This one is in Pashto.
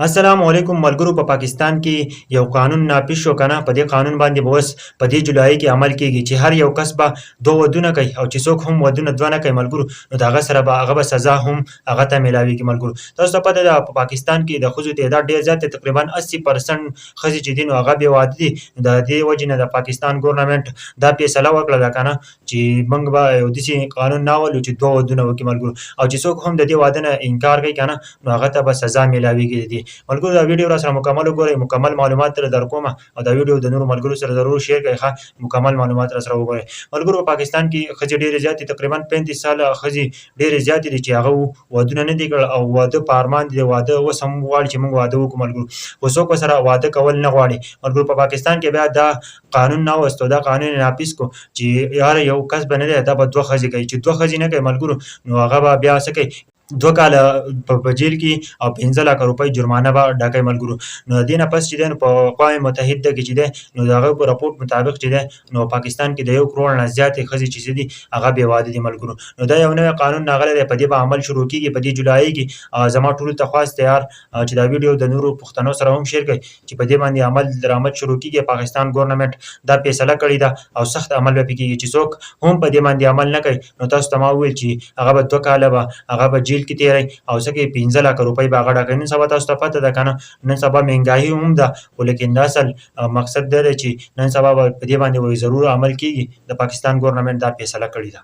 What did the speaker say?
السلام علیکم ملګرو. په پاکستان کې یو قانون نافذ شو کنه. په دې قانون باندې به اوس په دې جولای کې عمل کیږي چې هر یو کس به دوه ودونه کوي او چې څوک هم ودونه دوه نه کوي ملګرو، نو د هغه سره به هغه به سزا هم هغه ته میلاویږي ملګرو. تاسو ته پته ده په پاکستان کې د ښځو تعداد ډېر زیات دی، تقریبا 80% ښځې چې دي نو هغه بې واده دي. د دې وجې نه د پاکستان ګورنمنټ دا فیصله وکړه ده کنه چې موږ به یو داسې قانون راولو چې دوه ودونه وکړي ملګرو، او چې څوک هم د دې واده نه انکار کوي کنه نو هغه ته به سزا میلاویږي. د دې ملګرو دا ویډیو را سره مکمل وګورئ، مکمل معلومات در کومه، او دا ویډیو د نورو ملګرو سره ضرور شیر کړئ ښه. مکمل معلومات را سره وګورئ ملګرو. په پاکستان کې ښځې ډېرې زیاتې، تقریبا 35 ساله ښځې ډېرې زیاتې دي چې هغه ودونه نه دي کړي او واده په ارمان دي، واده اوس هم غواړي چې موږ واده وکړو ملګرو، خو څوک ورسره واده کول نه غواړي ملګرو. په پاکستان کې بیا دا قانون راوست او دا قانون یې نافذ کړو چې یاره یو کس به نه دی، دا به دوه ښځې کوي. چې دوه ښځې نه کوي ملګرو نو هغه به بیا څه کوي، 2 کاله په جیل کې او 15 لکه روپۍ جرمانه به ډاکوي ملګرو. نو د دې نه پس چې دی نو په اقوام متحده کې چې دی نو د هغه په راپورټ مطابق چې دی نو پاکستان کې د 1 کروړ نه زیاتې ښځې چې دي هغه بې واده دي ملګرو. نو دا یو نوی قانون راغلی دی، په دې به عمل شروع کېږي په دې جولای کې. زما ټولو ته خواست دی یار چې دا ویډیو د نورو پښتنو سره هم شیر کړئ چې په دې باندې عمل شروع کېږي. پاکستان ګورنمنټ دا فیصله کړې ده او سخت عمل به پرې کېږي چې څوک هم په دې باندې عمل نه کوي نو تاسو ته ما وویل چې هغه به 2 کاله به هغه به جیل کې تېروي او څه کوي 15 لکه روپۍ به هغه ډاکوي. نن سبا تاسو ته پته ده که نه، نن سبا مهنګاهي هم ده، خو لیکن د اصل مقصد دا دی چې نن سبا به په دې باندې ضرور عمل کېږي. د پاکستان ګورنمنټ دا فیصله کړې ده.